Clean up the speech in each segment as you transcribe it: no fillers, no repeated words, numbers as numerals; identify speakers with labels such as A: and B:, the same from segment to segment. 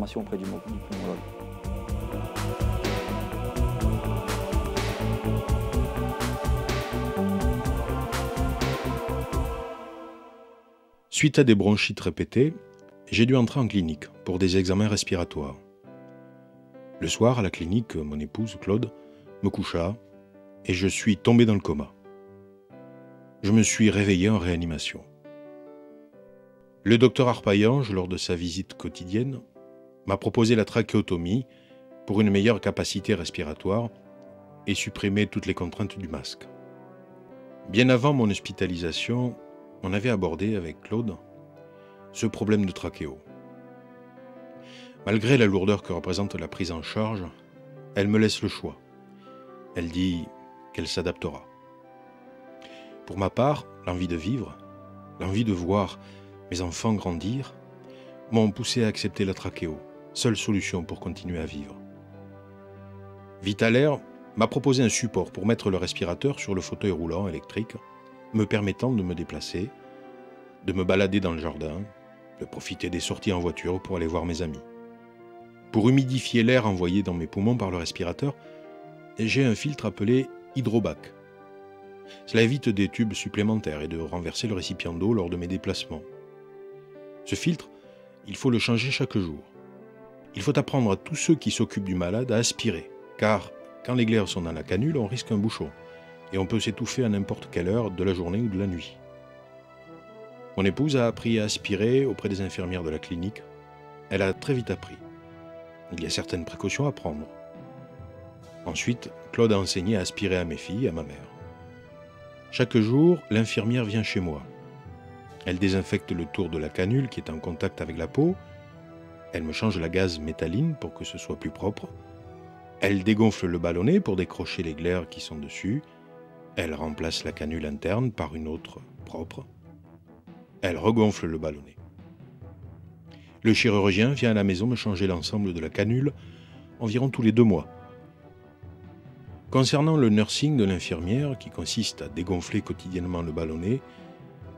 A: informations auprès du pneumologue.
B: Suite à des bronchites répétées, j'ai dû entrer en clinique pour des examens respiratoires. Le soir, à la clinique, mon épouse, Claude, me coucha et je suis tombé dans le coma. Je me suis réveillé en réanimation. Le docteur Arpaillange, lors de sa visite quotidienne, m'a proposé la trachéotomie pour une meilleure capacité respiratoire et supprimer toutes les contraintes du masque. Bien avant mon hospitalisation, on avait abordé avec Claude ce problème de trachéo. Malgré la lourdeur que représente la prise en charge, elle me laisse le choix. Elle dit qu'elle s'adaptera. Pour ma part, l'envie de vivre, l'envie de voir mes enfants grandir, m'ont poussé à accepter la trachéo, seule solution pour continuer à vivre. Vitalaire m'a proposé un support pour mettre le respirateur sur le fauteuil roulant électrique, me permettant de me déplacer, de me balader dans le jardin, de profiter des sorties en voiture pour aller voir mes amis. Pour humidifier l'air envoyé dans mes poumons par le respirateur, j'ai un filtre appelé Hydrobac. Cela évite des tubes supplémentaires et de renverser le récipient d'eau lors de mes déplacements. Ce filtre, il faut le changer chaque jour. Il faut apprendre à tous ceux qui s'occupent du malade à aspirer, car quand les glaires sont dans la canule, on risque un bouchon, et on peut s'étouffer à n'importe quelle heure de la journée ou de la nuit. Mon épouse a appris à aspirer auprès des infirmières de la clinique. Elle a très vite appris. Il y a certaines précautions à prendre. Ensuite, Claude a enseigné à aspirer à mes filles et à ma mère. Chaque jour, l'infirmière vient chez moi. Elle désinfecte le tour de la canule qui est en contact avec la peau. Elle me change la gaze métalline pour que ce soit plus propre. Elle dégonfle le ballonnet pour décrocher les glaires qui sont dessus. Elle remplace la canule interne par une autre propre. Elle regonfle le ballonnet. Le chirurgien vient à la maison me changer l'ensemble de la canule environ tous les 2 mois. Concernant le nursing de l'infirmière, qui consiste à dégonfler quotidiennement le ballonnet,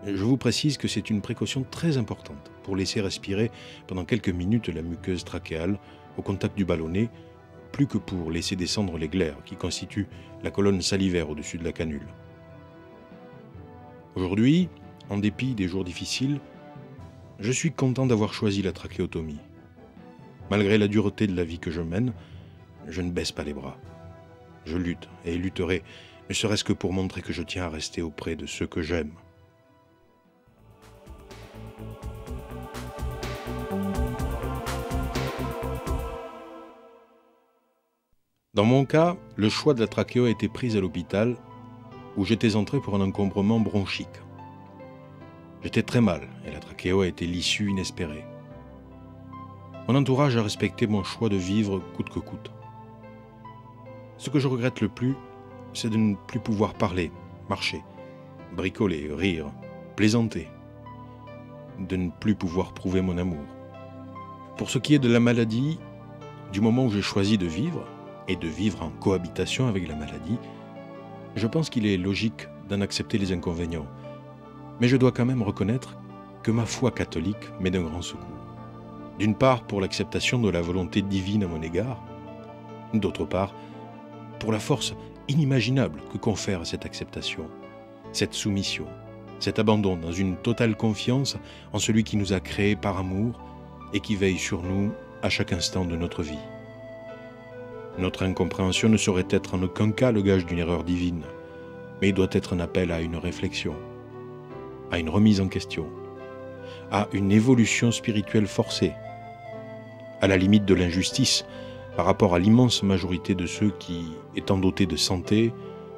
B: je vous précise que c'est une précaution très importante pour laisser respirer pendant quelques minutes la muqueuse trachéale au contact du ballonnet, plus que pour laisser descendre les glaires qui constituent la colonne salivaire au-dessus de la canule. Aujourd'hui, en dépit des jours difficiles, je suis content d'avoir choisi la trachéotomie. Malgré la dureté de la vie que je mène, je ne baisse pas les bras. Je lutte et lutterai, ne serait-ce que pour montrer que je tiens à rester auprès de ceux que j'aime. Dans mon cas, le choix de la trachéo a été pris à l'hôpital où j'étais entré pour un encombrement bronchique. J'étais très mal et la trachéo a été l'issue inespérée. Mon entourage a respecté mon choix de vivre coûte que coûte. Ce que je regrette le plus, c'est de ne plus pouvoir parler, marcher, bricoler, rire, plaisanter, de ne plus pouvoir prouver mon amour. Pour ce qui est de la maladie, du moment où j'ai choisi de vivre, et de vivre en cohabitation avec la maladie, je pense qu'il est logique d'en accepter les inconvénients. Mais je dois quand même reconnaître que ma foi catholique m'est d'un grand secours. D'une part, pour l'acceptation de la volonté divine à mon égard, d'autre part, pour la force inimaginable que confère cette acceptation, cette soumission, cet abandon dans une totale confiance en celui qui nous a créés par amour et qui veille sur nous à chaque instant de notre vie. Notre incompréhension ne saurait être en aucun cas le gage d'une erreur divine, mais il doit être un appel à une réflexion, à une remise en question, à une évolution spirituelle forcée, à la limite de l'injustice par rapport à l'immense majorité de ceux qui, étant dotés de santé,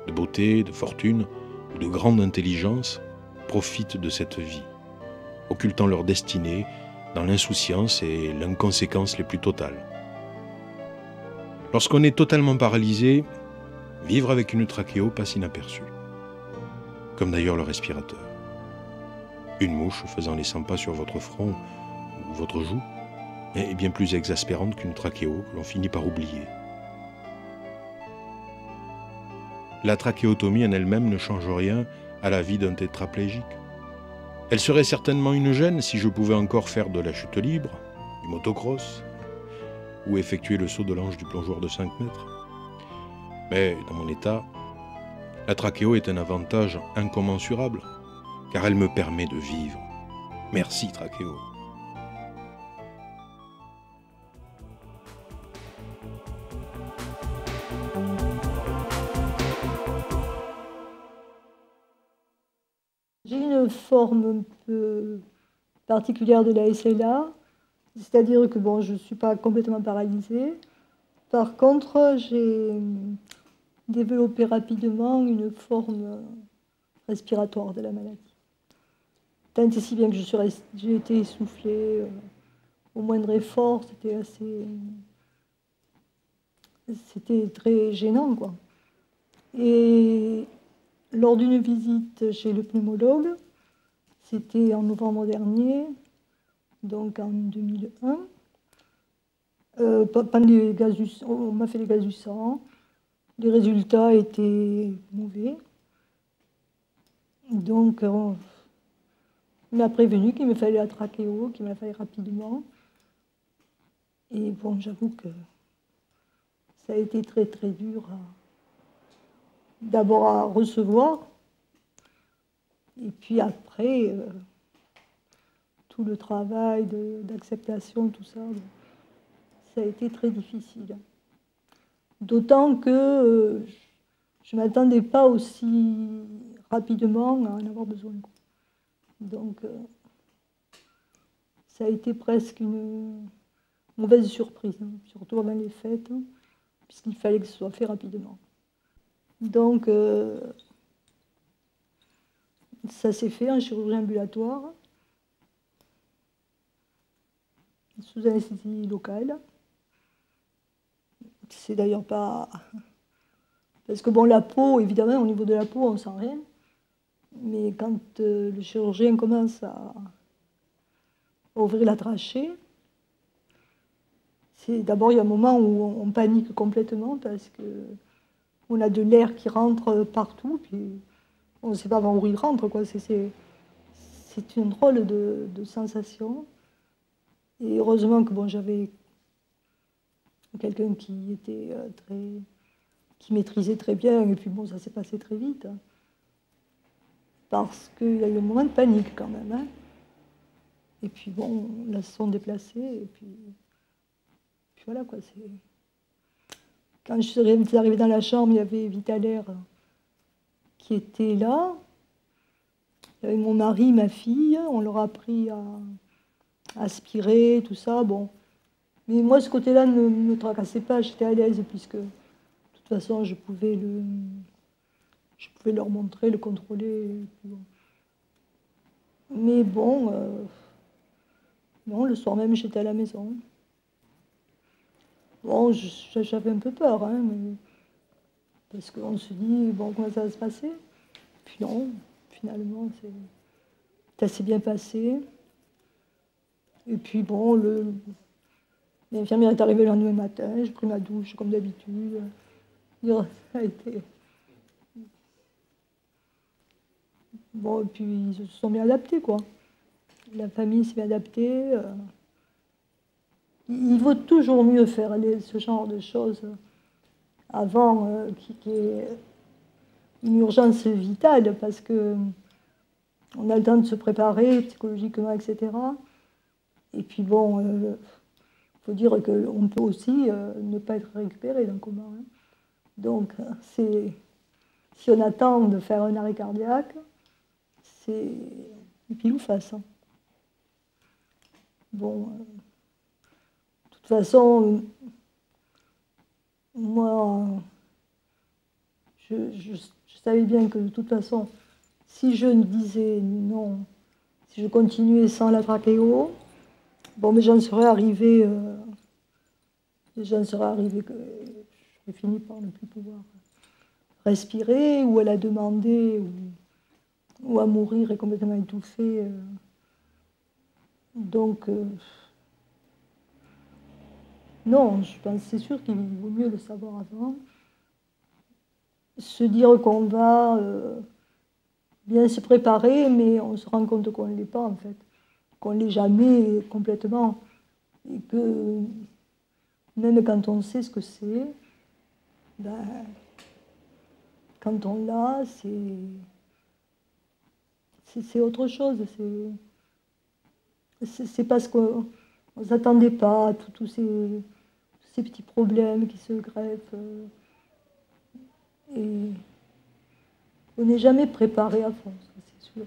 B: de beauté, de fortune ou de grande intelligence, profitent de cette vie, occultant leur destinée dans l'insouciance et l'inconséquence les plus totales. Lorsqu'on est totalement paralysé, vivre avec une trachéo passe inaperçu, comme d'ailleurs le respirateur. Une mouche faisant les 100 pas sur votre front ou votre joue est bien plus exaspérante qu'une trachéo que l'on finit par oublier. La trachéotomie en elle-même ne change rien à la vie d'un tétraplégique. Elle serait certainement une gêne si je pouvais encore faire de la chute libre, du motocross, ou effectuer le saut de l'ange du plongeoir de 5 mètres. Mais dans mon état, la trachéo est un avantage incommensurable, car elle me permet de vivre. Merci trachéo.
A: J'ai une forme un peu particulière de la SLA, c'est-à-dire que bon, je ne suis pas complètement paralysée. Par contre, j'ai développé rapidement une forme respiratoire de la maladie. Tant et si bien que j'ai été essoufflée au moindre effort, c'était très gênant, quoi. Et lors d'une visite chez le pneumologue, c'était en novembre dernier, donc en 2001, on m'a fait les gaz du sang, les résultats étaient mauvais. Donc, on m'a prévenu qu'il me fallait la trachéo, qu'il me fallait rapidement. Et bon, j'avoue que ça a été très très dur d'abord à recevoir, et puis après, tout le travail d'acceptation, tout ça, ça a été très difficile. D'autant que je ne m'attendais pas aussi rapidement à en avoir besoin. Donc, ça a été presque une mauvaise surprise, hein, surtout avant les fêtes, hein, puisqu'il fallait que ce soit fait rapidement. Donc, ça s'est fait en chirurgie ambulatoire, sous anesthésie locale. C'est d'ailleurs pas... Parce que bon, la peau, évidemment, au niveau de la peau, on ne sent rien. Mais quand le chirurgien commence à ouvrir la trachée, d'abord, il y a un moment où on panique complètement parce qu'on a de l'air qui rentre partout, puis on ne sait pas où il rentre, quoi. C'est une drôle de sensation. Et heureusement que bon, j'avais quelqu'un qui était qui maîtrisait très bien, et puis bon, ça s'est passé très vite. Hein, parce qu'il y a eu un moment de panique quand même. Hein. Et puis bon, là, se sont déplacés, et puis voilà quoi. Quand je suis arrivée dans la chambre, il y avait Vitalaire qui était là. Il y avait mon mari, ma fille, on leur a appris à aspirer, tout ça. Bon. Mais moi, ce côté-là ne me tracassait pas, j'étais à l'aise, puisque de toute façon, je pouvais leur montrer, le contrôler. Bon. Mais bon, non, le soir même, j'étais à la maison. Bon, j'avais un peu peur, hein, parce qu'on se dit, bon, comment ça va se passer? Puis non, finalement, ça s'est bien passé. Et puis bon, l'infirmière est arrivée le lendemain matin, j'ai pris ma douche comme d'habitude. Ça a été... Bon, et puis ils se sont bien adaptés, quoi. La famille s'est bien adaptée. Il vaut toujours mieux faire ce genre de choses avant qu'il y ait une urgence vitale, parce que on a le temps de se préparer psychologiquement, etc. Et puis bon, il faut dire qu'on peut aussi ne pas être récupéré d'un coma. Hein. Donc, si on attend de faire un arrêt cardiaque, c'est pile ou face. Hein. Bon, de toute façon, moi, je savais bien que de toute façon, si je ne disais non, si je continuais sans la trachéo, bon, mais j'en serais arrivé que j'aurais fini par ne plus pouvoir respirer, ou à la demander, ou à mourir et complètement étouffée. Donc, non, je pense c'est sûr qu'il vaut mieux le savoir avant. Se dire qu'on va bien se préparer, mais on se rend compte qu'on ne l'est pas, en fait. Qu'on ne l'est jamais complètement. Et que Même quand on sait ce que c'est, ben, quand on l'a, c'est autre chose. C'est parce qu'on ne s'attendait pas à tous ces petits problèmes qui se greffent. Et on n'est jamais préparé à fond, c'est sûr.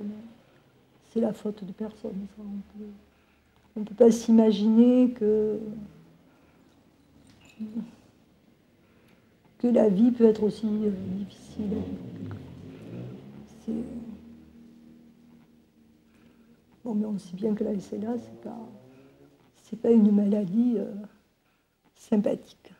A: C'est la faute de personne. Ça. On ne peut pas s'imaginer que la vie peut être aussi difficile. Bon, mais on sait bien que la SLA, c'est pas une maladie sympathique.